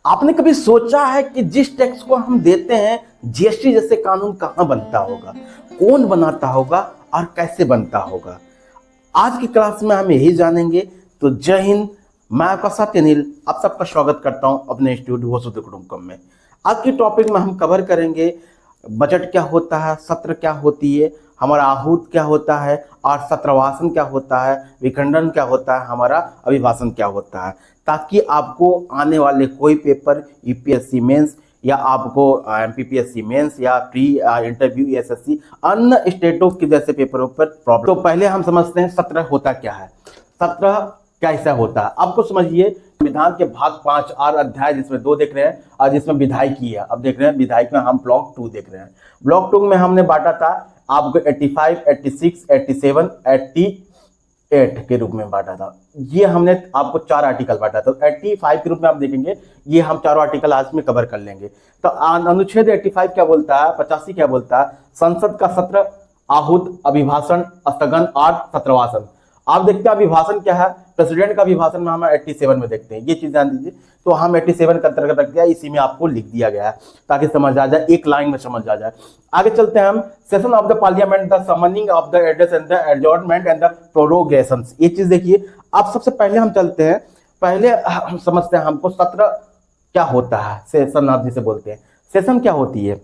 आपने कभी सोचा है कि जिस टैक्स को हम देते हैं, जीएसटी जैसे कानून कहाँ बनता होगा, कौन बनाता होगा और कैसे बनता होगा? आज की क्लास में हम यही जानेंगे। तो जय हिंद, मैं आपका साथी अनिल आप सबका स्वागत करता हूं अपने इंस्टीट्यूट वसुधैव कुटुंबकम में। आज के टॉपिक में हम कवर करेंगे बजट क्या होता है, सत्र क्या होती है, हमारा आहूत क्या होता है और सत्रवासन क्या होता है, विखंडन क्या होता है, हमारा अभिभाषण क्या होता है, ताकि आपको आने वाले कोई पेपर यूपीएससी मेंस या आपको एमपीपीएससी मेंस या प्री इंटरव्यू एसएससी अन्य स्टेटों के जैसे पेपरों पर प्रॉब्लम। तो पहले हम समझते हैं सत्र होता क्या है, सत्र कैसा होता है। आपको समझिए, संविधान के भाग 5 और अध्याय जिसमें 2 देख रहे हैं और जिसमें विधायिकी है, अब देख रहे हैं विधायिक में हम ब्लॉक 2 देख रहे हैं। ब्लॉक 2 में हमने बांटा था आपको 85, 86, 87, 88 के रूप में बांटा था। ये हमने आपको 4 आर्टिकल बांटा था। 85 के रूप में आप देखेंगे, ये हम चारों आर्टिकल आज में कवर कर लेंगे। तो अनुच्छेद 85 क्या बोलता है, 85 क्या बोलता है, संसद का सत्र, आहूत, अभिभाषण, स्थगन और सत्रवासन। आप देखते हैं अभिभाषण क्या है, प्रेसिडेंट का अभिभाषण में हम 87 में देखते हैं। ये चीज ध्यान दीजिए। तो हम 87 के अंतर्गत रख दिया, इसी में आपको लिख दिया गया है ताकि समझ आ जाए, एक लाइन में समझ आ जाए। आगे चलते हैं हम, session of the parliament, the summoning of the address and the adjournment and the prorogation. ये चीज देखिए। अब सबसे पहले हम चलते हैं, पहले हम समझते हैं हमको सत्र क्या होता है, सेशन आप जिसे बोलते हैं। सेशन क्या होती है,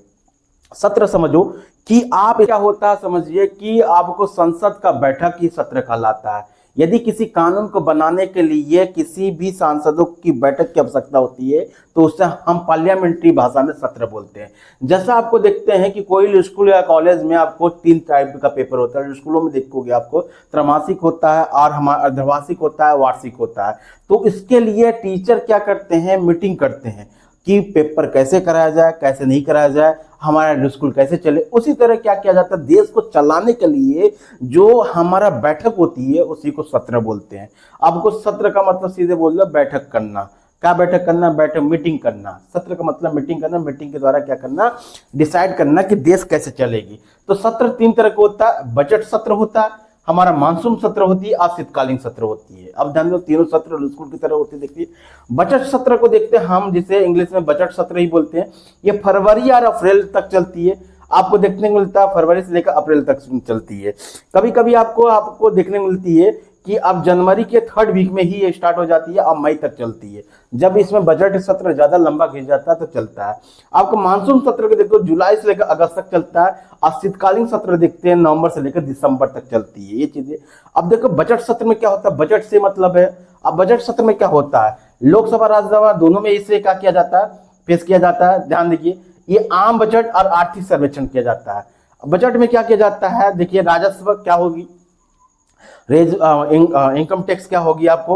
सत्र समझो कि आप क्या होता है, समझिए कि आपको संसद का बैठक ही सत्र कहलाता है। यदि किसी कानून को बनाने के लिए किसी भी सांसदों की बैठक की आवश्यकता होती है तो उसे हम पार्लियामेंट्री भाषा में सत्र बोलते हैं। जैसा आपको देखते हैं कि कोई स्कूल या कॉलेज में आपको 3 टाइप का पेपर होता है। स्कूलों में देखोगे आपको त्रैमासिक होता है और हमारा अर्धवार्षिक होता है, वार्षिक होता है। तो इसके लिए टीचर क्या करते हैं, मीटिंग करते हैं कि पेपर कैसे कराया जाए, कैसे नहीं कराया जाए, हमारा स्कूल कैसे चले। उसी तरह क्या किया जाता है, देश को चलाने के लिए जो हमारा बैठक होती है उसी को सत्र बोलते हैं। आपको सत्र का मतलब सीधे बोल दो बैठक करना। क्या बैठक करना, बैठक मीटिंग करना। सत्र का मतलब मीटिंग करना, मीटिंग के द्वारा क्या करना, डिसाइड करना कि देश कैसे चलेगी। तो सत्र 3 तरह का होता है, बजट सत्र होता है, हमारा मानसून सत्र होती है और शीतकालीन सत्र होती है। अब ध्यान दो, तीनों सत्र स्कूल की तरह होती है। देखिए बजट सत्र को देखते हैं हम, जिसे इंग्लिश में बजट सत्र ही बोलते हैं। ये फरवरी और अप्रैल तक चलती है। आपको देखने को मिलता है फरवरी से लेकर अप्रैल तक चलती है। कभी कभी आपको देखने को मिलती है कि अब जनवरी के 3rd वीक में ही ये स्टार्ट हो जाती है और मई तक चलती है। जब इसमें बजट सत्र ज्यादा लंबा खिंच जाता है तो चलता है। आपको मानसून सत्र को देखो जुलाई से लेकर अगस्त तक चलता है और शीतकालीन सत्र देखते हैं नवंबर से लेकर दिसंबर तक चलती है ये चीजें। अब देखो बजट सत्र में क्या होता है, बजट से मतलब है। अब बजट सत्र में क्या होता है, लोकसभा राज्यसभा दोनों में इसे क्या किया जाता है, पेश किया जाता है। ध्यान देखिए, ये आम बजट और आर्थिक सर्वेक्षण किया जाता है। बजट में क्या किया जाता है, देखिए राजस्व क्या होगी, इनकम टैक्स क्या होगी, आपको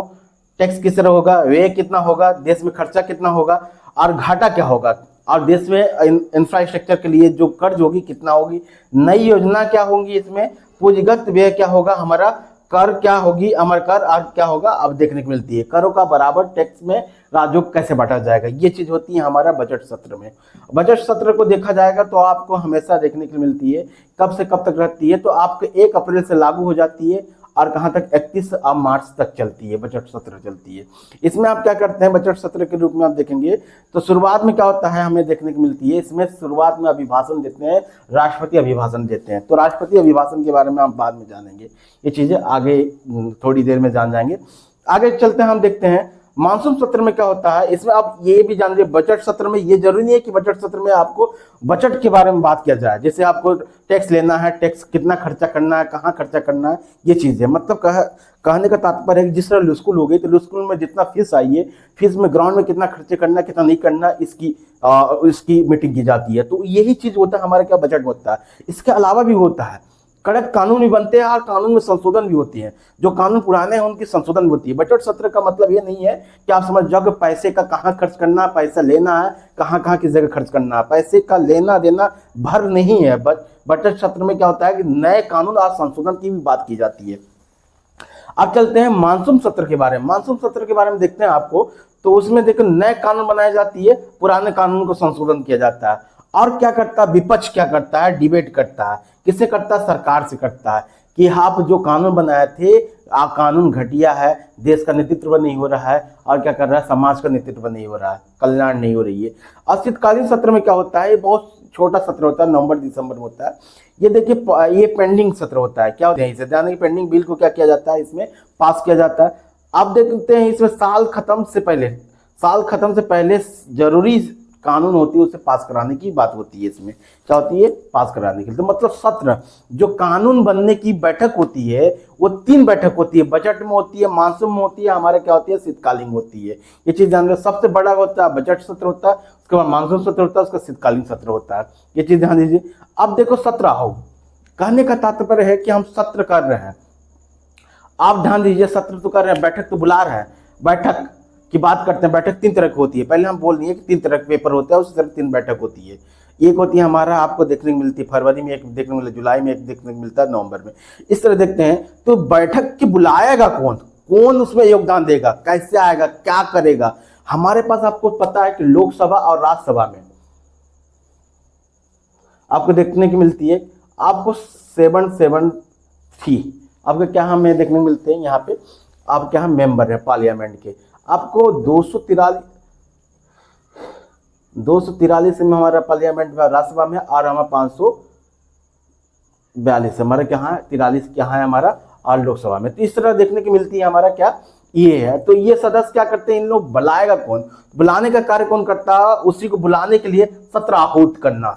टैक्स किस तरह होगा, व्यय कितना होगा, देश में खर्चा कितना होगा और घाटा क्या होगा, और देश में इंफ्रास्ट्रक्चर के लिए जो कर्ज होगी कितना होगी, नई योजना क्या होंगी, इसमें पूंजीगत व्यय क्या होगा, हमारा कर क्या होगी, अमर कर और क्या होगा अब देखने को मिलती है। करों का बराबर टैक्स में राजस्व कैसे बांटा जाएगा, ये चीज होती है हमारा बजट सत्र में। बजट सत्र को देखा जाएगा तो आपको हमेशा देखने को मिलती है, कब से कब तक रहती है, तो आपको 1 अप्रैल से लागू हो जाती है और कहां तक 31 मार्च तक चलती है, बजट सत्र चलती है। इसमें आप क्या करते हैं, बजट सत्र के रूप में आप देखेंगे तो शुरुआत में क्या होता है, हमें देखने को मिलती है इसमें शुरुआत में अभिभाषण देते हैं, राष्ट्रपति अभिभाषण देते हैं। तो राष्ट्रपति अभिभाषण के बारे में हम बाद में जानेंगे, ये चीजें आगे थोड़ी देर में जान जाएंगे। आगे चलते हैं, हम देखते हैं मानसून सत्र में क्या होता है। इसमें आप ये भी जान लीजिए, बजट सत्र में ये जरूरी नहीं है कि बजट सत्र में आपको बजट के बारे में बात किया जाए। जैसे आपको टैक्स लेना है, टैक्स कितना खर्चा करना है, कहाँ खर्चा करना है, ये चीजें मतलब कहने का तात्पर्य है कि जिस तरह स्कूल हो गई तो स्कूल में जितना फीस आई है, फीस में ग्राउंड में कितना खर्चे करना है, कितना नहीं करना, इसकी मीटिंग की जाती है। तो यही चीज होता है हमारा क्या बजट होता है। इसके अलावा भी होता है, कड़क कानून भी बनते हैं और कानून में संशोधन भी होती है। जो कानून पुराने हैं उनकी संशोधन भी होती है। बजट सत्र का मतलब ये नहीं है कि आप समझ जाओ कि पैसे का कहाँ खर्च करना है, पैसा लेना है, कहाँ कहाँ किस जगह खर्च करना है, पैसे का लेना देना भर नहीं है। बजट सत्र में क्या होता है कि नए कानून और संशोधन की भी बात की जाती है। अब चलते हैं मानसून सत्र के बारे में। मानसून सत्र के बारे में देखते हैं आपको, तो उसमें देखो नए कानून बनाई जाती है, पुराने कानून को संशोधन किया जाता है। और क्या करता है, विपक्ष क्या करता है, डिबेट करता है। किससे करता है, सरकार से करता है कि आप जो कानून बनाए थे कानून घटिया है, देश का नेतृत्व नहीं हो रहा है, और क्या कर रहा है, समाज का नेतृत्व नहीं हो रहा है, कल्याण नहीं हो रही है। और शीतकालीन सत्र में क्या होता है, ये बहुत छोटा सत्र होता है, नवंबर दिसंबर में होता है। ये देखिए ये पेंडिंग सत्र होता है। क्या होता है, इसे ध्यान रखिए, पेंडिंग बिल को क्या किया जाता है, इसमें पास किया जाता है। आप देखते हैं इसमें साल खत्म से पहले जरूरी कानून होती है उसे पास कराने की बात होती है। इसमें क्या होती है, पास कराने के लिए। तो मतलब सत्र जो कानून बनने की बैठक होती है वो 3 बैठक होती है, बजट में होती है, मानसून में होती है, हमारे क्या होती है, शीतकालीन होती है। ये चीज ध्यान रखिए, सबसे बड़ा होता है बजट सत्र होता है, उसके बाद मानसून सत्र होता है, उसका शीतकालीन सत्र होता है। ये चीज ध्यान दीजिए। अब देखो सत्र आओ, कहने का तात्पर्य है कि हम सत्र कर रहे हैं। आप ध्यान दीजिए, सत्र तो कर रहे हैं, बैठक तो बुला रहे हैं। बैठक की बात करते हैं, बैठक 3 तरह की होती है। पहले हम बोल दिए कि 3 तरह के पेपर होते हैं, उसी तरह 3 बैठक होती है। एक होती है हमारा, आपको देखने को मिलती है फरवरी में, एक देखने को मिलता है जुलाई में, एक देखने को मिलता है नवंबर में। इस तरह देखते हैं। तो बैठक की बुलाएगा कौन उसमें योगदान देगा, कैसे आएगा, क्या करेगा। हमारे पास आपको पता है कि लोकसभा और राज्यसभा में आपको देखने की मिलती है, आपको 773 आपको क्या हमें देखने को मिलते हैं यहाँ पे। आप क्या मेंबर है पार्लियामेंट के, आपको 243 में हमारा पार्लियामेंट में, राज्यसभा में, और हमारा 542 हमारा क्या है, 43 क्या है हमारा, और लोकसभा में। तो इस तरह देखने की मिलती है हमारा क्या, ये है। तो ये सदस्य क्या करते हैं, इन लोग बुलाएगा कौन, बुलाने का कार्य कौन करता है, उसी को बुलाने के लिए सत्र आहूत करना,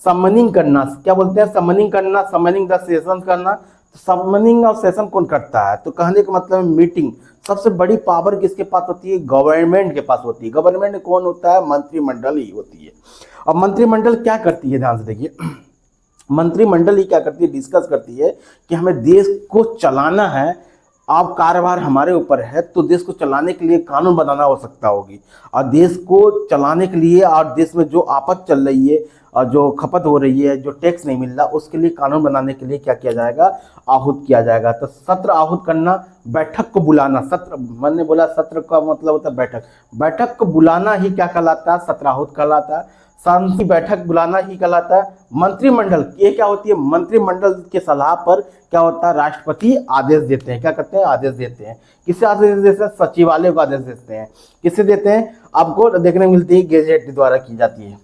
समनिंग करना, क्या बोलते हैं, समनिंग करना, समनिंग द सेशन करना। समनिंग और सेशन कौन करता है, तो कहने का मतलब मीटिंग। सबसे बड़ी पावर किसके पास होती है, गवर्नमेंट के पास होती है। गवर्नमेंट कौन होता है, मंत्रिमंडल ही होती है। अब मंत्रिमंडल क्या करती है, ध्यान से देखिए, मंत्रिमंडल ही क्या करती है, डिस्कस करती है कि हमें देश को चलाना है, अब कार्यभार हमारे ऊपर है, तो देश को चलाने के लिए कानून बनाना आवश्यकता होगी। और देश को चलाने के लिए, और देश में जो आफत चल रही है और जो खपत हो रही है, जो टैक्स नहीं मिल रहा, उसके लिए कानून बनाने के लिए क्या किया जाएगा, आहूत किया जाएगा। तो सत्र आहूत करना, बैठक को बुलाना। सत्र, मैंने बोला सत्र का मतलब होता है बैठक, बैठक को बुलाना ही क्या कहलाता है, सत्र आहूत कहलाता है। शांति बैठक बुलाना ही कहलाता है। मंत्रिमंडल, ये क्या होती है, मंत्रिमंडल के सलाह पर क्या होता है, राष्ट्रपति आदेश देते हैं। क्या करते हैं, आदेश देते हैं। किससे आदेश देते हैं, सचिवालय को आदेश देते हैं। किससे देते हैं, आपको देखने को मिलती है गेजेट द्वारा की जाती है।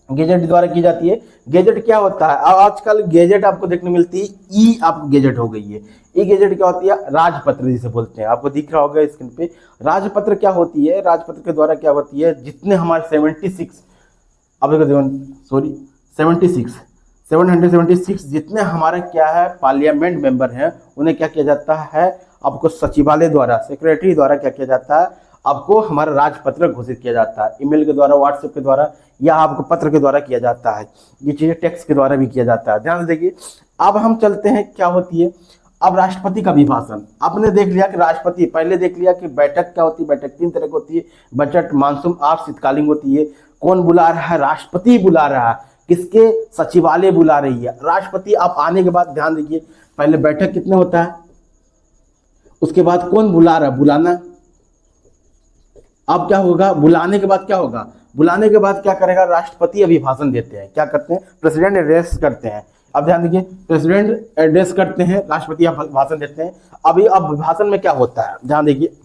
गेजेट द्वारा की जाती है। गेजेट क्या होता है, आजकल गेजेट आपको देखने मिलती है, ई आपको गेजेट हो गई है। ई गेजेट क्या होती है, राजपत्र जिसे बोलते हैं, आपको दिख रहा होगा स्क्रीन पे। राजपत्र क्या होती है, राजपत्र के द्वारा क्या होती है, जितने हमारे 76 अब सॉरी 776 जितने हमारे क्या है पार्लियामेंट मेंबर हैं, उन्हें क्या किया जाता है, आपको सचिवालय द्वारा, सेक्रेटरी द्वारा क्या किया जाता है, आपको हमारा राजपत्र घोषित किया जाता है। ईमेल के द्वारा, व्हाट्सएप के द्वारा, या आपको पत्र के द्वारा किया जाता है। ये चीजें टेक्स्ट के द्वारा भी किया जाता है। ध्यान से देखिए। अब हम चलते हैं, क्या होती है, अब राष्ट्रपति का अभिभाषण। आपने देख लिया कि राष्ट्रपति, पहले देख लिया कि बैठक क्या होती है, बैठक 3 तरह की होती है, बजट, मानसून और शीतकालीन होती है। कौन बुला रहा है, राष्ट्रपति बुला रहा है। किसके, सचिवालय बुला रही है। राष्ट्रपति आप आने के बाद ध्यान दीजिए, पहले बैठक कितने होता है, उसके बाद कौन बुला रहा है, बुलाना। अब क्या होगा, बुलाने के बाद क्या होगा, बुलाने के बाद क्या करेगा, राष्ट्रपति अभिभाषण देते हैं। क्या करते हैं, प्रेसिडेंट एड्रेस करते हैं। अब ध्यान दीजिए, प्रेसिडेंट एड्रेस करते हैं, राष्ट्रपति भाषण देते हैं। अभी अब भाषण में क्या होता है, ध्यान देखिए,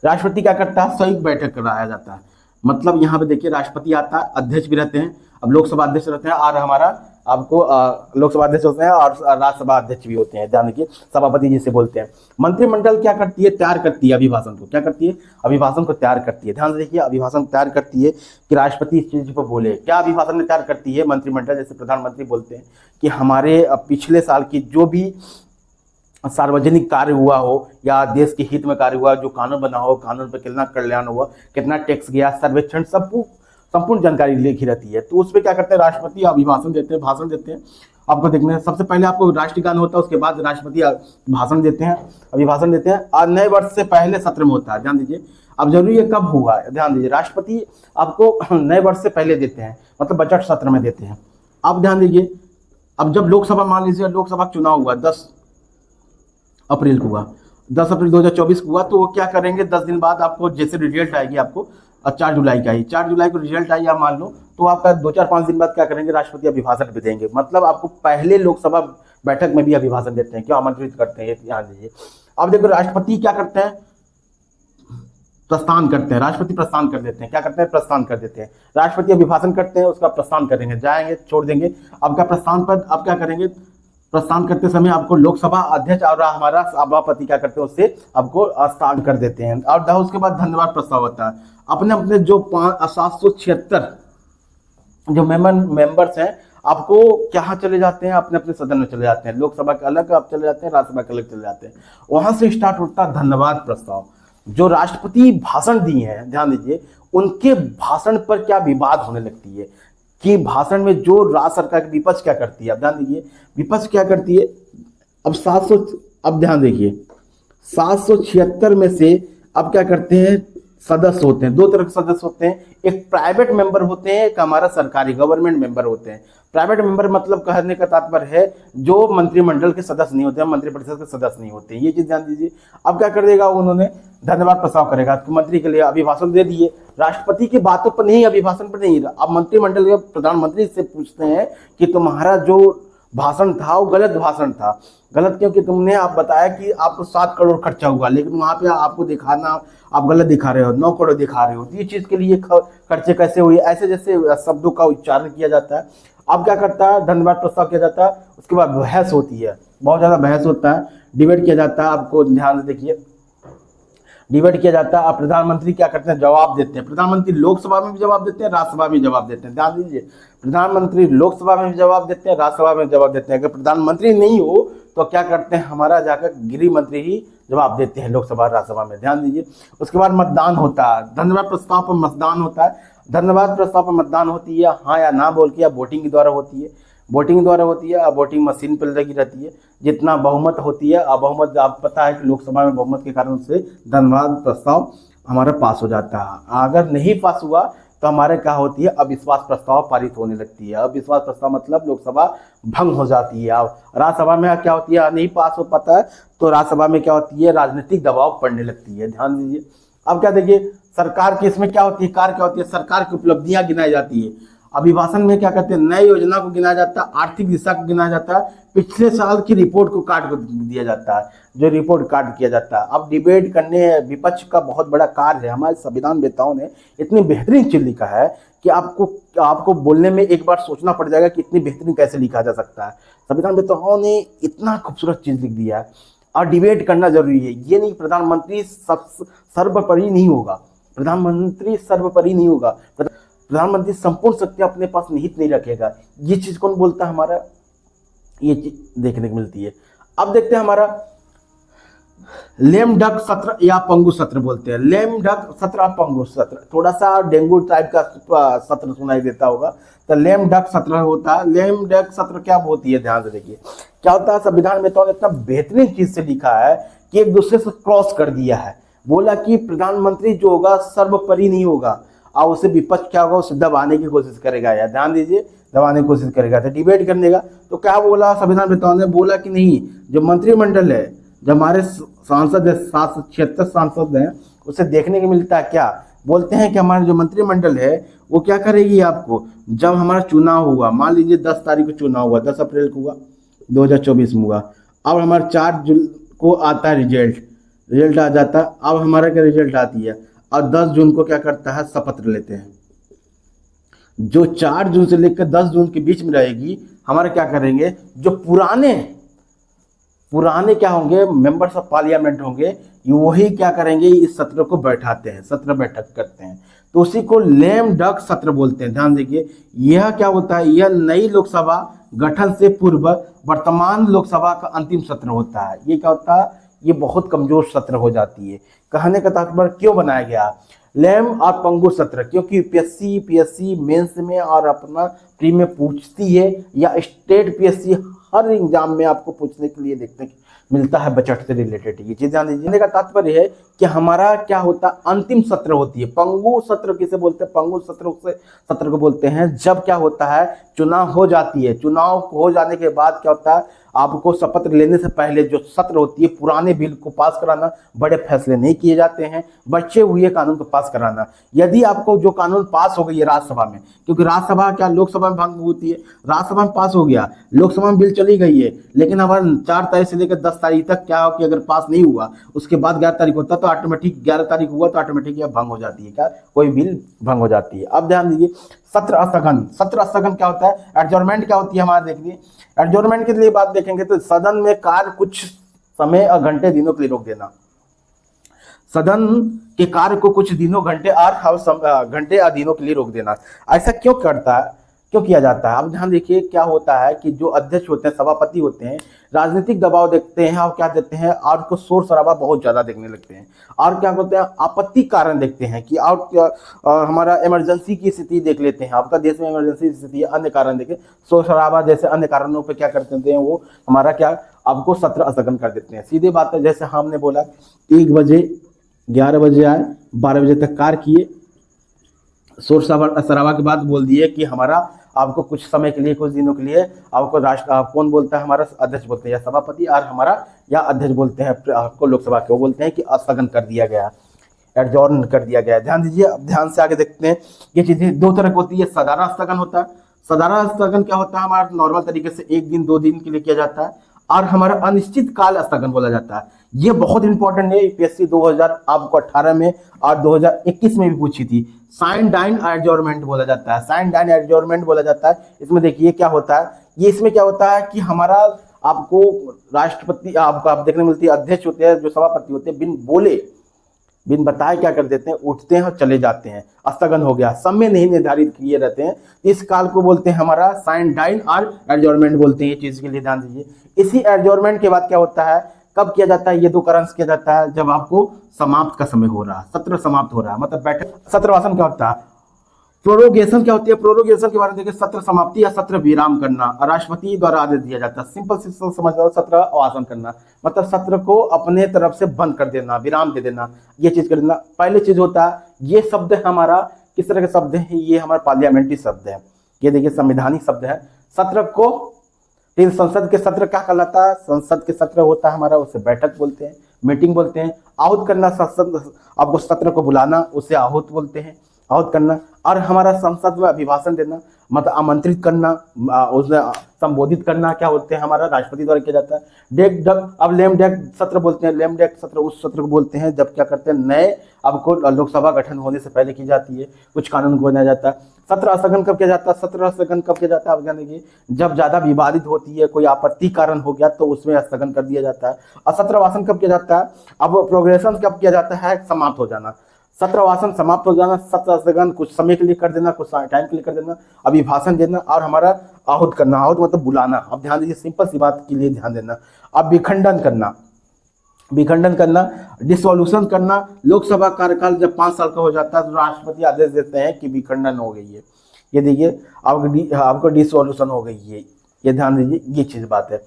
राष्ट्रपति क्या करता है, संयुक्त बैठक कराया जाता है। मतलब यहाँ पे देखिए, राष्ट्रपति आता है, अध्यक्ष भी रहते हैं, अब लोकसभा अध्यक्ष रहते हैं, और हमारा आपको लोकसभा अध्यक्ष होते हैं और राज्यसभा अध्यक्ष भी होते हैं। ध्यान देखिए, सभापति जिसे बोलते हैं। मंत्रिमंडल क्या करती है, तैयार करती है अभिभाषण को। क्या करती है, अभिभाषण को तैयार करती है। ध्यान से देखिए, अभिभाषण तैयार करती है कि राष्ट्रपति इस चीज पर बोले। क्या अभिभाषण में तैयार करती है मंत्रिमंडल, जैसे प्रधानमंत्री बोलते हैं कि हमारे पिछले साल की जो भी सार्वजनिक कार्य हुआ हो या देश के हित में कार्य हुआ, जो कानून बना हो, कानून पर कितना कल्याण हुआ, कितना टैक्स गया, सर्वेक्षण, सब संपूर्ण जानकारी लिखी रहती है। तो उसमें क्या करते हैं, राष्ट्रपति अभिभाषण देते हैं, भाषण देते हैं। आपको देखना है, सबसे पहले आपको राष्ट्रीय गान होता है, उसके बाद राष्ट्रपति भाषण देते हैं, अभिभाषण देते हैं। और नए वर्ष से पहले सत्र में होता है। ध्यान दीजिए, अब जरूरी है कब हुआ, ध्यान दीजिए, राष्ट्रपति आपको नए वर्ष से पहले देते हैं, मतलब बजट सत्र में देते हैं। अब ध्यान दीजिए, अब जब लोकसभा, मान लीजिए लोकसभा चुनाव हुआ 10 अप्रैल को हुआ, 10 अप्रैल 2024 को हुआ, तो वो क्या करेंगे, 10 दिन बाद आपको जैसे रिजल्ट आएगी, आपको 4 जुलाई का ही, 4 जुलाई को रिजल्ट आई, आप मान लो, तो आपका 2-4-5 दिन बाद क्या करेंगे, राष्ट्रपति अभिभाषण भी देंगे। मतलब आपको पहले लोकसभा बैठक में भी अभिभाषण देते हैं, क्यों आमंत्रित करते हैं, ये ध्यान दीजिए। अब देखो राष्ट्रपति क्या करते हैं, प्रस्थान करते हैं, राष्ट्रपति प्रस्थान कर देते हैं, क्या करते हैं, प्रस्थान कर देते हैं। राष्ट्रपति अभिभाषण करते हैं, उसका प्रस्थान करेंगे, जाएंगे, छोड़ देंगे। अब क्या प्रस्थान पर अब क्या करेंगे, प्रस्थान करते समय आपको लोकसभा अध्यक्ष और हमारा सभापति क्या करते हैं, उससे आपको स्थान कर देते हैं। और उसके बाद धन्यवाद प्रस्ताव होता है। अपने अपने जो 776 जो मेंबर्स हैं, आपको क्या चले जाते हैं, अपने अपने सदन में चले जाते हैं। लोकसभा के अलग आप चले जाते हैं, राज्यसभा के अलग चले जाते हैं। वहां से स्टार्ट होता है धन्यवाद प्रस्ताव। जो राष्ट्रपति भाषण दिए हैं, ध्यान दीजिए, उनके भाषण पर क्या विवाद होने लगती है कि भाषण में जो राज्य सरकार की विपक्ष क्या करती है। अब ध्यान दीजिए, विपक्ष क्या करती है। अब ध्यान देखिए, 776 में से अब क्या करते हैं, सदस्य होते हैं, दो तरह के सदस्य होते हैं। एक प्राइवेट मेंबर होते हैं, एक हमारा सरकारी गवर्नमेंट मेंबर होते हैं। प्राइवेट मेंबर मतलब कहने का तात्पर्य है जो मंत्रिमंडल के सदस्य नहीं होते हैं, मंत्रिपरिषद के सदस्य नहीं होते हैं, ये चीज ध्यान दीजिए। अब क्या कर देगा, उन्होंने धन्यवाद प्रस्ताव करेगा, तो मंत्री के लिए अभिभाषण दे दिए। राष्ट्रपति की बातों पर नहीं, अभिभाषण पर नहीं। अब मंत्रिमंडल के प्रधानमंत्री से पूछते हैं कि तुम्हारा जो भाषण था वो गलत भाषण था। गलत क्योंकि तुमने आप बताया कि आपको 7 करोड़ खर्चा हुआ, लेकिन वहां पे आपको दिखाना आप गलत दिखा रहे हो, 9 करोड़ दिखा रहे हो, तो ये चीज के लिए खर्चे कैसे हुए, ऐसे जैसे शब्दों का उच्चारण किया जाता है। अब क्या करता है, धन्यवाद प्रस्ताव किया जाता है। उसके बाद बहस होती है, बहुत ज्यादा बहस होता है, डिबेट किया जाता है। आपको ध्यान से देखिए, डिबेट किया जाता है। अब प्रधानमंत्री क्या करते हैं, जवाब देते हैं। प्रधानमंत्री लोकसभा में भी जवाब देते हैं, राज्यसभा में जवाब देते हैं। ध्यान दीजिए, प्रधानमंत्री लोकसभा में भी जवाब देते हैं, राज्यसभा में जवाब देते हैं। अगर प्रधानमंत्री नहीं हो तो क्या करते हैं, हमारा जाकर गृह मंत्री ही जवाब देते हैं लोकसभा राज्यसभा में। ध्यान दीजिए, उसके बाद मतदान होता है। धन्यवाद प्रस्ताव पर मतदान होता है। धन्यवाद प्रस्ताव पर मतदान होती है हाँ या ना बोल के, या वोटिंग के द्वारा होती है। वोटिंग द्वारा होती है, अब वोटिंग मशीन पर लगी रहती है। जितना बहुमत होती है, अब बहुमत आप पता है कि लोकसभा में बहुमत के कारण से धन्यवाद प्रस्ताव हमारा पास हो जाता है। अगर नहीं पास हुआ तो हमारे क्या होती है, अविश्वास प्रस्ताव पारित होने लगती है। अविश्वास प्रस्ताव मतलब लोकसभा भंग हो जाती है। अब राज्यसभा में क्या होती है, नहीं पास हो पाता है तो राज्यसभा में क्या होती है, राजनीतिक दबाव पड़ने लगती है। ध्यान दीजिए, अब क्या देखिए, सरकार की इसमें क्या होती है, कार्य क्या होती है, सरकार की उपलब्धियां गिनाई जाती है। अभिभाषण में क्या कहते हैं, नई योजना को गिनाया जाता है, आर्थिक दिशा को गिनाया जाता है, पिछले साल की रिपोर्ट को काट कर दिया जाता है, जो रिपोर्ट काट किया जाता है। अब डिबेट करने विपक्ष का बहुत बड़ा कार्य है। हमारे संविधान वेताओं ने इतनी बेहतरीन चीज लिखा है कि आपको बोलने में एक बार सोचना पड़ जाएगा कि इतनी बेहतरीन कैसे लिखा जा सकता है। संविधान वेताओं ने इतना खूबसूरत चीज लिख दिया है। और डिबेट करना जरूरी है, ये नहीं प्रधानमंत्री सर्वोपरि नहीं होगा, प्रधानमंत्री सर्वोपरि नहीं होगा, प्रधानमंत्री संपूर्ण शक्ति अपने पास निहित नहीं रखेगा। ये चीज कौन बोलता है, हमारा ये चीज देखने को मिलती है। अब देखते हैं हमारा लेम डक सत्र या पंगु सत्र बोलते हैं। लेम डक सत्र और पंगु सत्र, थोड़ा सा डेंगू टाइप का सत्र सुनाई देता होगा, तो लेम डक सत्र होता है। लेम डक सत्र क्या होती है, ध्यान से देखिए क्या होता है। संविधान में तो इतना बेहतरीन चीज से लिखा है कि एक दूसरे से क्रॉस कर दिया है। बोला कि प्रधानमंत्री जो होगा सर्वोपरि नहीं होगा, और उसे विपक्ष क्या होगा, उसे दबाने की कोशिश करेगा। या ध्यान दीजिए, दबाने की कोशिश करेगा, तो डिबेट करने का। तो क्या बोला संविधान वेताओं ने, बोला कि नहीं, जो मंत्रिमंडल है, जो हमारे सांसद है, 776 सांसद हैं, उसे देखने को मिलता है क्या, बोलते हैं कि हमारा जो मंत्रिमंडल है वो क्या करेगी, आपको जब हमारा चुनाव हुआ, मान लीजिए 10 तारीख को चुनाव हुआ, 10 अप्रैल को हुआ, 2024 में हुआ। अब हमारा 4 जून को आता है रिजल्ट आ जाता है। अब हमारा क्या रिजल्ट आती है, और 10 जून को क्या करता है, शपथ लेते हैं। जो 4 जून से लेकर 10 जून के बीच में रहेगी, हमारे क्या करेंगे, जो पुराने क्या होंगे, मेंबर्स ऑफ पार्लियामेंट होंगे, वही क्या करेंगे, इस सत्र को बैठाते हैं, सत्र बैठक करते हैं। तो उसी को लेम डक सत्र बोलते हैं। ध्यान देखिए, यह क्या होता है, यह नई लोकसभा गठन से पूर्व वर्तमान लोकसभा का अंतिम सत्र होता है। ये क्या होता है, ये बहुत कमजोर सत्र हो जाती है। कहने का तात्पर्य क्यों बनाया गया लेम और पंगु सत्र, क्योंकि यूपीएससी मेंस में और अपना प्री में पूछती है, या स्टेट पीएससी हर एग्जाम में आपको पूछने के लिए देखने मिलता है बजट से रिलेटेड। ये चीज ध्यान दीजिए का तात्पर्य है कि हमारा क्या होता है, अंतिम सत्र होती है। पंगु सत्र किसे बोलते हैं, पंगु सत्र को बोलते हैं जब क्या होता है, चुनाव हो जाती है। चुनाव हो जाने के बाद क्या होता है, आपको शपथ लेने से पहले जो सत्र होती है पुराने बिल को पास कराना, बड़े फैसले नहीं किए जाते हैं, बचे हुए कानून को पास कराना। यदि आपको जो कानून पास हो गई है राज्यसभा में, क्योंकि राज्यसभा क्या लोकसभा में भाग होती है, राज्यसभा में पास हो गया, लोकसभा में बिल चली गई है, लेकिन हमारा 4 तारीख से लेकर 10 तारीख तक क्या हो कि अगर पास नहीं हुआ उसके बाद 11 तारीख होता तो ऑटोमेटिक 11 तारीख हुआ तो ऑटोमेटिक यह भंग हो जाती है, क्या कोई बिल भंग हो जाती है। अब ध्यान दीजिए सत्र स्थगन। सत्र स्थगन क्या होता है? एडजॉर्नमेंट क्या होती है हमारा देखिए। एडजॉर्नमेंट के लिए बात देखेंगे तो सदन में कार्य कुछ समय और घंटे दिनों के लिए रोक देना। सदन के कार्य को कुछ दिनों घंटे या दिनों के लिए रोक देना। ऐसा क्यों करता है, क्यों किया जाता है? अब ध्यान देखिए क्या होता है कि जो अध्यक्ष होते हैं, सभापति होते हैं, राजनीतिक दबाव देखते हैं और क्या देते हैं, और को शोर शराबा बहुत ज्यादा देखने लगते हैं, और क्या करते हैं आपत्ति कारण देखते हैं कि और हमारा इमरजेंसी की स्थिति देख लेते हैं, आपका देश में इमरजेंसी स्थिति है, अन्य कारण देखे, शोर शराबा जैसे अन्य कारणों पे क्या करते हैं वो हमारा क्या आपको सत्र स्थगन कर देते हैं। सीधे बात है, जैसे हमने बोला 1 बजे 11 बजे आए, 12 बजे तक कार्य किए, शोर शराबा के बाद बोल दिए कि हमारा आपको कुछ समय के लिए, कुछ दिनों के लिए आपको कौन बोलता है, हमारा अध्यक्ष बोलते हैं या सभापति, और हमारा या अध्यक्ष बोलते हैं आपको लोकसभा के, वो बोलते हैं कि स्थगन कर दिया गया, एडजॉर्न कर दिया गया। ध्यान दीजिए, अब ध्यान से आगे देखते हैं। ये चीजें 2 तरह की होती है। साधारण स्थगन होता है। साधारण स्थगन क्या होता है? हमारा नॉर्मल तरीके से 1 दिन 2 दिन के लिए किया जाता है, और हमारा अनिश्चित काल स्थगन बोला जाता है। ये बहुत इंपॉर्टेंट है, यूपीएससी 2018 में और 2021 में भी पूछी थी। साइन डाइन एडजॉर्नमेंट बोला जाता है। साइन डाइन एडजॉर्नमेंट बोला जाता है। इसमें देखिए क्या होता है, ये इसमें क्या होता है कि हमारा आपको राष्ट्रपति आपको आप देखने मिलती है, अध्यक्ष होते हैं, जो सभापति होते हैं, बिन बोले बिन बताए क्या कर देते हैं, उठते हैं और चले जाते हैं, स्थगन हो गया, समय नहीं निर्धारित किए रहते हैं। इस काल को बोलते हैं हमारा साइन डाइन और एडजॉर्नमेंट बोलते हैं। ये चीज के लिए ध्यान दीजिए। इसी एडजॉर्नमेंट के बाद क्या होता है, कब किया जाता है? ये 2 कारण से किया जाता है, जब आपको समाप्त का समय हो रहा है, सत्र समाप्त हो रहा है, मतलब बैठक सत्रवासन क्या होता है। प्रोरोगेशन क्या होती है? प्रोरोगेशन के बारे में देखिए, सत्र समाप्ति या सत्र विराम करना, राष्ट्रपति द्वारा आदेश दिया जाता है। सिंपल से समझ लो, सत्र अवासन करना मतलब सत्र को अपने तरफ से बंद कर देना, विराम दे देना, ये चीज कर देना। पहले चीज होता है, ये शब्द हमारा किस तरह के शब्द है? ये हमारा पार्लियामेंट्री शब्द है, ये देखिए संवैधानिक शब्द है। सत्र को फिर संसद के सत्र क्या कहलाता है? संसद के सत्र होता है हमारा, उसे बैठक बोलते हैं, मीटिंग बोलते हैं। आहूत करना, आपको सत्र को बुलाना, उसे आहूत बोलते हैं, आहूत करना। और हमारा संसद में अभिभाषण देना, मतलब आमंत्रित करना, उसने संबोधित करना, क्या होते हैं हमारा राष्ट्रपति द्वारा किया जाता है। डेक डक, अब लेम डेक सत्र बोलते हैं। लेम डेक सत्र उस सत्र को बोलते हैं जब क्या करते हैं, नए आपको लोकसभा गठन होने से पहले की जाती है, कुछ कानून को बनाया जाता है। सत्र स्थगन कब किया जाता है? सत्र स्थगन कब किया जाता है? आप जानेंगे, जब ज्यादा विवादित होती है, कोई आपत्ति कारण हो गया तो उसमें स्थगन कर दिया जाता है। और सत्रवासन कब किया जाता है? अब प्रोग्रेशन कब किया जाता है? समाप्त हो जाना, सत्रवासन समाप्त हो जाना। सत्र स्थगन कुछ समय के लिए कर देना, कुछ टाइम के लिए कर देना, अभिभाषण देना, और हमारा आहूत करना, आहूत मतलब बुलाना। अब ध्यान दीजिए, सिंपल सी बात के लिए ध्यान देना। अब विखंडन करना, विखंडन करना, डिसोल्यूशन करना। लोकसभा कार्यकाल जब 5 साल का हो जाता है तो राष्ट्रपति आदेश देते हैं कि विखंडन हो गई है, ये देखिए आपको डिसोल्यूशन हो गई है, ये ध्यान दीजिए, ये चीज बात है।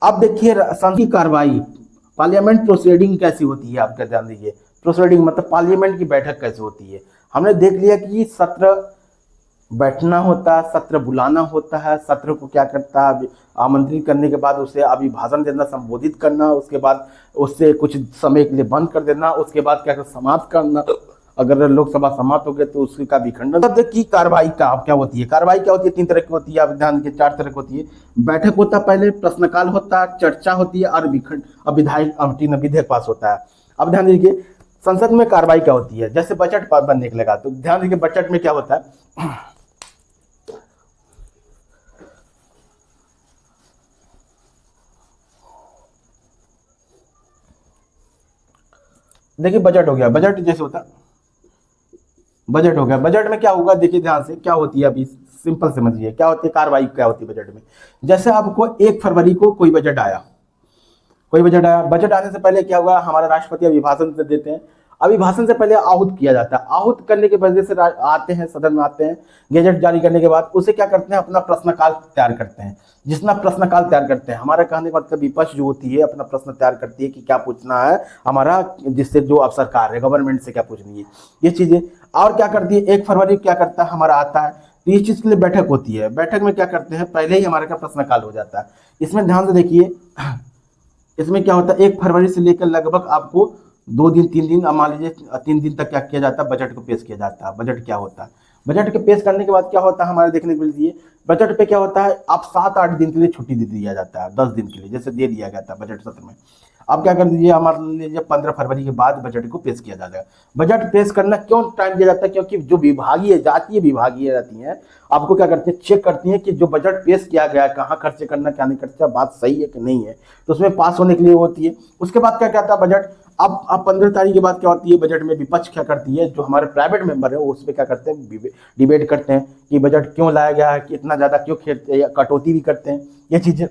अब देखिए संसद की कार्रवाई, पार्लियामेंट प्रोसीडिंग कैसी होती है, आपका ध्यान दीजिए। प्रोसीडिंग मतलब पार्लियामेंट की बैठक कैसे होती है। हमने देख लिया कि सत्र बैठना होता है, सत्र बुलाना होता है, सत्र को क्या करता है, आमंत्रित करने के बाद उसे अभिभाषण देना, संबोधित करना, उसके बाद उससे कुछ समय के लिए बंद कर देना, उसके बाद क्या समाप्त करना। अगर लोकसभा समाप्त हो गए तो उसका विखंडन। सत्र की कार्रवाई का क्या होती है? कार्रवाई क्या होती है? 3 तरह की होती है, आप ध्यान के 4 तरह की होती है। बैठक होता है, पहले प्रश्नकाल होता है, चर्चा होती है, और विधेयक पास होता है। अब ध्यान दीजिए संसद में कार्रवाई क्या होती है, जैसे बजट बनने के लगा तो ध्यान दीजिए बजट में क्या होता है। देखिए बजट हो गया, बजट जैसे होता है, बजट हो गया। बजट में क्या होगा देखिए ध्यान से, क्या होती है अभी सिंपल समझिए, क्या होती है कार्रवाई, क्या होती है बजट में। जैसे आपको 1 फरवरी को कोई बजट आया, कोई बजट आया, बजट आने से पहले क्या होगा, हमारा राष्ट्रपति अभिभाषण देते हैं। अभिभाषण से पहले आहूत किया जाता है। आहूत करने के वजह से आते हैं, सदन में आते हैं, गैजेट जारी करने के बाद उसे क्या करते हैं, अपना प्रश्नकाल तैयार करते हैं। जितना प्रश्नकाल तैयार करते हैं, हमारा कहने का मतलब विपक्ष जो होती है अपना प्रश्न तैयार करती है कि क्या पूछना है हमारा, जिससे जो अब सरकार है गवर्नमेंट से क्या पूछनी है, ये चीजें। और क्या करती है, 1 फरवरी क्या करता है हमारा आता है, तो ये चीज़ के लिए बैठक होती है। बैठक में क्या करते हैं, पहले ही हमारे का प्रश्नकाल हो जाता है। इसमें ध्यान से देखिए, इसमें क्या होता है, 1 फरवरी से लेकर लगभग आपको 2 दिन 3 दिन, अब मान लीजिए 3 दिन तक क्या किया जाता है, बजट को पेश किया जाता है। बजट क्या होता है, बजट के पेश करने के बाद क्या होता है हमारे देखने को मिलती है, बजट पे क्या होता है, अब 7-8 दिन के लिए छुट्टी दे दिया जाता है, 10 दिन के लिए जैसे दे दिया गया था बजट सत्र में। अब क्या कर दीजिए, हमारे लीजिए 15 फरवरी के बाद बजट को पेश किया जाता है। बजट पेश करना क्यों टाइम दिया जाता है, क्योंकि जो विभागीय जातीय विभागीय रहती हैं, आपको क्या करते हैं, चेक करती हैं कि जो बजट पेश किया गया है कहाँ खर्च करना क्या नहीं खर्चा, बात सही है कि नहीं है, तो उसमें पास होने के लिए होती है। उसके बाद क्या कहता है बजट, अब 15 तारीख के बाद क्या होती है, बजट में विपक्ष क्या करती है, जो हमारे प्राइवेट मेंबर है वो उस पर क्या करते हैं, डिबेट करते हैं कि बजट क्यों लाया गया है, कि इतना ज़्यादा क्यों कटौती भी करते हैं, ये चीज़ें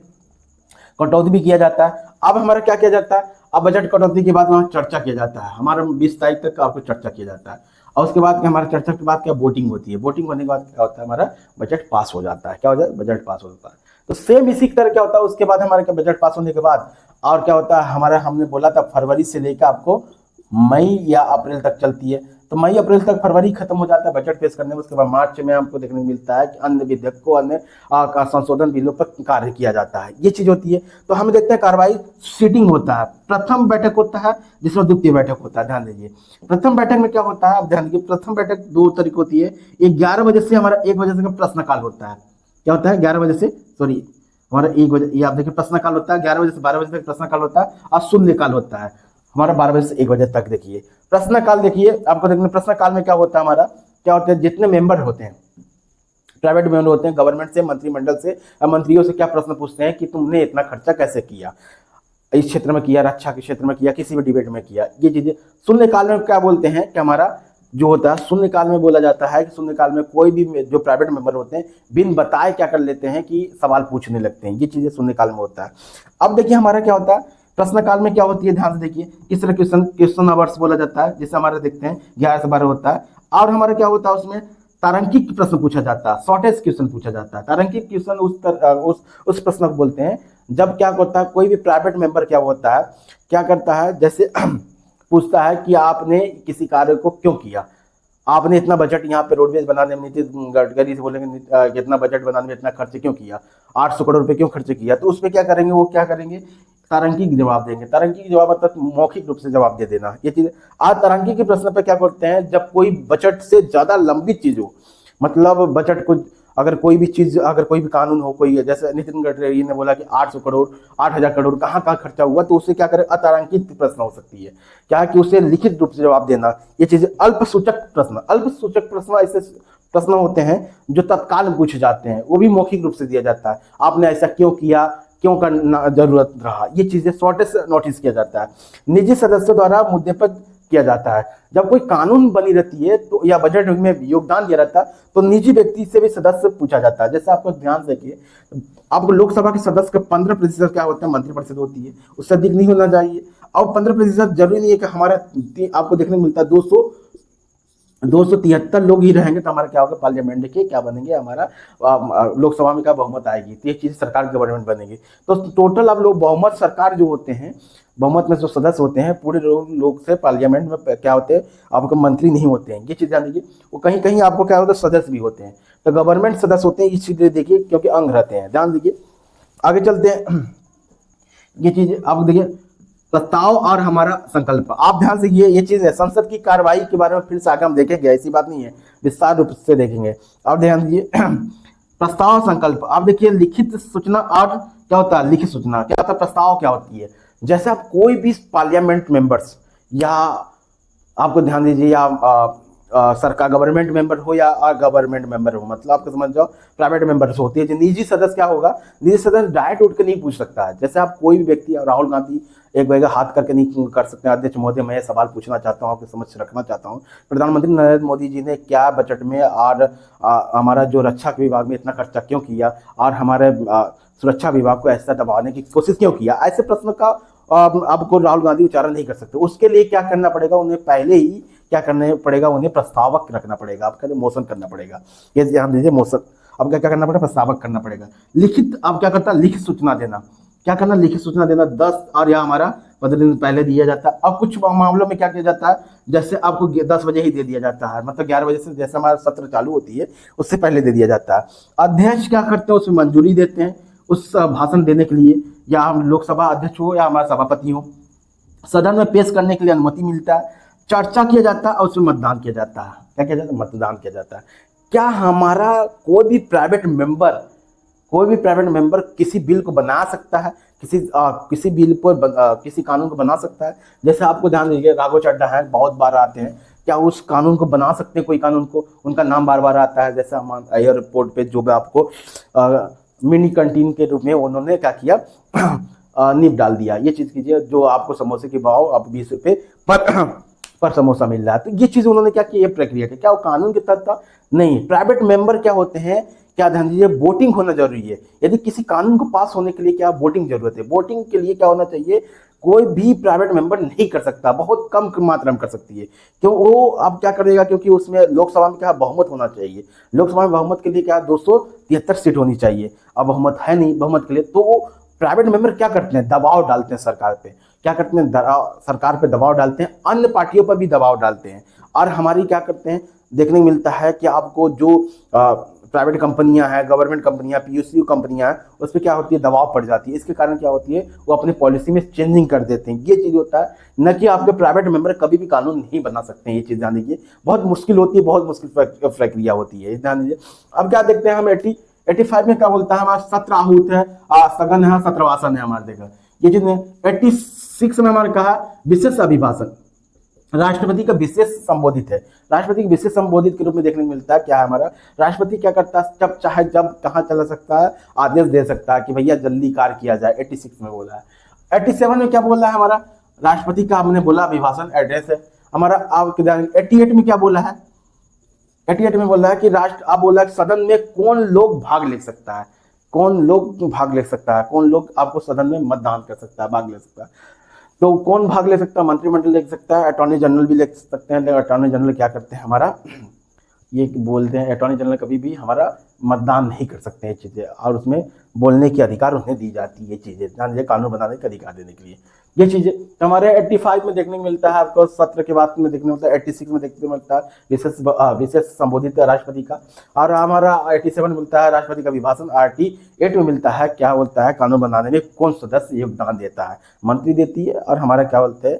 कटौती भी किया जाता है। अब हमारा क्या किया जाता है, अब बजट कटौती के बाद वहाँ चर्चा किया जाता है, हमारा 20 तारीख तक आपको चर्चा किया जाता है। और उसके बाद हमारा चर्चा के बाद क्या वोटिंग होती है, वोटिंग होने के बाद क्या होता है, हमारा बजट पास हो जाता है। क्या हो जाता है, बजट पास हो जाता है। तो सेम इसी तरह क्या होता है, उसके बाद हमारे क्या बजट पास होने के बाद और क्या होता है हमारा, हमने बोला था फरवरी से लेकर आपको मई या अप्रैल तक चलती है। तो मई अप्रैल तक, फरवरी खत्म हो जाता है बजट पेश करने में। उसके बाद मार्च में हमको देखने को मिलता है कि अन्य विधेयकों, अन्य का संशोधन बिलों पर कार्य किया जाता है, ये चीज होती है। तो हम देखते हैं कार्रवाई सीटिंग होता है, प्रथम बैठक होता है जिसमें द्वितीय बैठक होता है। ध्यान दीजिए, प्रथम बैठक में क्या होता है, आप ध्यान दीजिए, प्रथम बैठक 2 तरीके होती है। 11 बजे से हमारा 1 बजे तक प्रश्नकाल होता है। क्या होता है, 11 बजे से, सॉरी हमारा 1 बजे, ये आप देखिए प्रश्नकाल होता है, 11 बजे से 12 बजे तक प्रश्नकाल होता है, और शून्यकाल होता है हमारा 12 बजे से 1 बजे तक। देखिए प्रश्नकाल, देखिए आपको देखने प्रश्नकाल में क्या होता है हमारा, क्या होता है, जितने मेंबर होते हैं, प्राइवेट मेंबर होते हैं, गवर्नमेंट से, मंत्रिमंडल से, मंत्रियों से क्या प्रश्न पूछते हैं कि तुमने इतना खर्चा कैसे किया, इस क्षेत्र में किया, रक्षा के क्षेत्र में किया, किसी भी डिबेट में किया, ये चीजें। शून्यकाल में क्या बोलते हैं कि हमारा जो होता है, शून्यकाल में बोला जाता है कि शून्यकाल में कोई भी जो प्राइवेट मेंबर होते हैं बिन बताए क्या कर लेते हैं कि सवाल पूछने लगते हैं, ये चीजें शून्यकाल में होता है। अब देखिए हमारा क्या होता है, प्रश्नकाल में क्या होती है, ध्यान से देखिए, किस तरह क्वेश्चन आवर्स बोला जाता है, जैसे हमारे देखते हैं 11 से 12 होता है। और हमारा क्या होता है, उसमें तारांकिक प्रश्न पूछा जाता है, शॉर्टेस्ट क्वेश्चन पूछा जाता है। तारांकिक क्वेश्चन उस प्रश्न को बोलते हैं जब क्या होता है, कोई भी प्राइवेट मेंबर क्या होता है, क्या करता है, जैसे पूछता है कि आपने किसी कार्य को क्यों किया, आपने इतना बजट यहाँ पे रोडवेज बनाने में, नितिन गडकरी से बोलेंगे कितना बजट बनाने में इतना खर्च क्यों किया, 800 करोड़ रुपए क्यों खर्च किया, तो उसमें क्या करेंगे, वो क्या करेंगे, तारांकिक जवाब देंगे। तारांकिक जवाब मतलब मौखिक रूप से जवाब दे देना, ये चीज। आज तारांकिक के प्रश्न पे क्या करते हैं, जब कोई बजट से ज्यादा लंबी चीज हो, मतलब बजट को, अगर कोई भी चीज, अगर कोई भी कानून हो, कोई जैसे नितिन गडकरी ने बोला कि 800 करोड़ 8000 करोड़ कहाँ कहाँ खर्चा हुआ, तो उससे क्या करें, अतारांकित प्रश्न हो सकती है, क्या कि उसे लिखित रूप से जवाब देना, ये चीजें। अल्पसूचक प्रश्न, अल्पसूचक प्रश्न ऐसे प्रश्न होते हैं जो तत्काल में पूछे जाते हैं, वो भी मौखिक रूप से दिया जाता है, आपने ऐसा क्यों किया, क्यों करना जरूरत रहा, ये चीजें शॉर्टेस्ट नोटिस किया जाता है। निजी सदस्यों द्वारा मुद्दे पर किया जाता है, जब कोई कानून बनी रहती है तो या बजट में योगदान दिया रहता है तो निजी व्यक्ति से भी सदस्य पूछा जाता है। जैसे आपको ध्यान देखिए, आपको लोकसभा के सदस्य का 15% क्या होता है, मंत्रिपरिषद होती है, उससे अधिक नहीं होना चाहिए। और 15% जरूरी नहीं है कि हमारा, आपको देखने को मिलता है 273 लोग ही रहेंगे तो हमारा क्या होगा, पार्लियामेंट के क्या बनेंगे, हमारा लोकसभा में क्या बहुमत आएगी, तो ये चीज सरकार की गवर्नमेंट बनेगी। तो टोटल आप लोग बहुमत सरकार जो होते हैं, बहुमत में जो सदस्य होते हैं पूरे लोग से पार्लियामेंट में क्या होते हैं, आपको मंत्री नहीं होते हैं, ये चीज ध्यान दीजिए। वो कहीं कहीं आपको क्या होता है, सदस्य भी होते हैं, तो गवर्नमेंट सदस्य होते हैं, इस चीज देखिए, क्योंकि अंग रहते हैं। ध्यान दीजिए, आगे चलते हैं, ये चीज आप देखिए, प्रस्ताव और हमारा संकल्प। आप ध्यान से ये चीज है, संसद की कार्रवाई के बारे में फिर से आगे हम देखेंगे, ऐसी बात नहीं है, विस्तार रूप से देखेंगे। आप ध्यान दीजिए, प्रस्ताव संकल्प। आप देखिए, लिखित सूचना और क्या होता है, लिखित सूचना क्या होता है, प्रस्ताव क्या होती है, जैसे आप कोई भी पार्लियामेंट मेंबर्स, या आपको ध्यान दीजिए, या सरकार गवर्नमेंट मेंबर हो या गवर्नमेंट मेंबर हो, मतलब आपको समझ जाओ प्राइवेट मेंबर्स होती है। निजी सदस्य क्या होगा, निजी सदस्य डायरेक्ट उठ के नहीं पूछ सकता है। जैसे आप कोई भी व्यक्ति, राहुल गांधी एक जगह हाथ करके नहीं कर सकते, अध्यक्ष महोदय मैं सवाल पूछना चाहता हूँ, आपके समक्ष रखना चाहता हूँ, प्रधानमंत्री नरेंद्र मोदी जी ने क्या बजट में और हमारा जो रक्षा विभाग में इतना खर्चा क्यों किया, और हमारे सुरक्षा विभाग को ऐसा दबाने की कोशिश क्यों किया, ऐसे प्रश्न का आपको राहुल गांधी उच्चारण नहीं कर सकते। उसके लिए क्या करना पड़ेगा, उन्हें पहले ही क्या करना पड़ेगा, उन्हें प्रस्तावक रखना पड़ेगा, आपके लिए मोशन करना पड़ेगा, ये ध्यान दीजिए, मोशन। अब क्या क्या करना पड़ेगा, प्रस्तावक करना पड़ेगा। लिखित, अब क्या करता है, लिखित सूचना देना, क्या करना, लिखित सूचना देना 10 और या हमारा 15 दिन पहले दिया जाता है। अब कुछ मामलों में क्या किया जाता है, जैसे आपको 10 बजे ही दे दिया जाता है, मतलब 11 बजे से जैसे हमारा सत्र चालू होती है उससे पहले दे दिया जाता है। अध्यक्ष क्या करते हैं, उसमें मंजूरी देते हैं उस भाषण देने के लिए, या हम लोकसभा अध्यक्ष हो या हमारा सभापति हो, सदन में पेश करने के लिए अनुमति मिलता है, चर्चा किया जाता है और उसमें मतदान किया जाता है। क्या किया जाता है, मतदान किया जाता है। क्या हमारा कोई भी प्राइवेट मेंबर किसी बिल को बना सकता है, किसी बिल पर किसी कानून को बना सकता है? जैसे आपको ध्यान दीजिए, राघव चड्ढा है, बहुत बार आते हैं, क्या उस कानून को बना सकते हैं? कोई कानून को, उनका नाम बार बार आता है। जैसे हम एयरपोर्ट पे जो भी आपको मिनी कैंटीन के रूप में उन्होंने क्या किया, नींव डाल दिया, ये चीज़ कीजिए, जो आपको समोसे के भाव आप 20 रुपये पर समोसा मिल रहा है। तो ये चीज़ उन्होंने क्या किया, ये प्रक्रिया की, क्या वो कानून के तहत था? नहीं। प्राइवेट मेंबर क्या होते हैं, क्या ध्यान दीजिए, वोटिंग होना जरूरी है। यदि किसी कानून को पास होने के लिए क्या वोटिंग जरूरत है, वोटिंग के लिए क्या होना चाहिए, कोई भी प्राइवेट मेंबर नहीं कर सकता, बहुत कम मात्रा में कर सकती है। क्यों? वो अब क्या करेगा, क्योंकि उसमें लोकसभा में क्या बहुमत होना चाहिए, लोकसभा में बहुमत के लिए क्या 273 सीट होनी चाहिए। अब बहुमत है नहीं, बहुमत के लिए तो वो प्राइवेट मेंबर क्या करते हैं, दबाव डालते हैं सरकार पे। क्या करते हैं, सरकार पे दबाव डालते हैं, अन्य पार्टियों पर भी दबाव डालते हैं। और हमारी क्या करते हैं, देखने को मिलता है कि आपको जो प्राइवेट कंपनियां हैं, गवर्नमेंट कंपनियां, पीएसयू कंपनियां हैं, उस पर क्या होती है, दबाव पड़ जाती है। इसके कारण क्या होती है, वो अपनी पॉलिसी में चेंजिंग कर देते हैं। ये चीज़ होता है, न कि आपके प्राइवेट मेंबर कभी भी कानून नहीं बना सकते हैं। ये चीज़ ध्यान दीजिए, बहुत मुश्किल होती है, बहुत मुश्किल प्रक्रिया होती है, ध्यान दीजिए। अब क्या देखते हैं हम 85 में क्या बोलता है, हमारा सत्र आहूत है, सगन है, सत्रवासन है हमारे देखा। ये चीज 86 में हमारे कहा विशेष अभिभाषण, राष्ट्रपति का विशेष संबोधित है। राष्ट्रपति के विशेष संबोधित के रूप में देखने को मिलता है क्या है हमारा, राष्ट्रपति क्या करता है, जब चाहे जब कहाँ चला सकता है, आदेश दे सकता है कि भैया जल्दी कार्य किया जाए। 86 में बोला है। 87 में क्या बोला है हमारा, राष्ट्रपति का हमने बोला अभिभाषण एड्रेस है हमारा। आप 88 में क्या बोला है, 88 में बोला है कि अब बोला है सदन में कौन लोग भाग ले सकता है, कौन लोग भाग ले सकता है, कौन लोग आपको सदन में मतदान कर सकता है, भाग ले सकता है। तो कौन भाग ले सकता है, मंत्रिमंडल ले सकता है, अटॉर्नी जनरल भी ले सकते हैं। लेकिन अटॉर्नी जनरल क्या करते हैं हमारा, ये बोलते हैं अटॉर्नी जनरल कभी भी हमारा मतदान नहीं कर सकते हैं चीज़ें, और उसमें बोलने की अधिकार उन्हें दी जाती है। ये चीज़ें ध्यान दीजिए, कानून बनाने का अधिकार देने के लिए ये चीज़ें हमारे 85 में देखने को मिलता है, आपको सत्र के बाद में देखने को मिलता है। 86 में देखने को मिलता है विशेष संबोधित राष्ट्रपति का, और हमारा 87 में मिलता है राष्ट्रपति का अभिभाषण। 88 में मिलता है क्या बोलता है, कानून बनाने में कौन सदस्य योगदान देता है, मंत्री देती है, और हमारा क्या बोलते हैं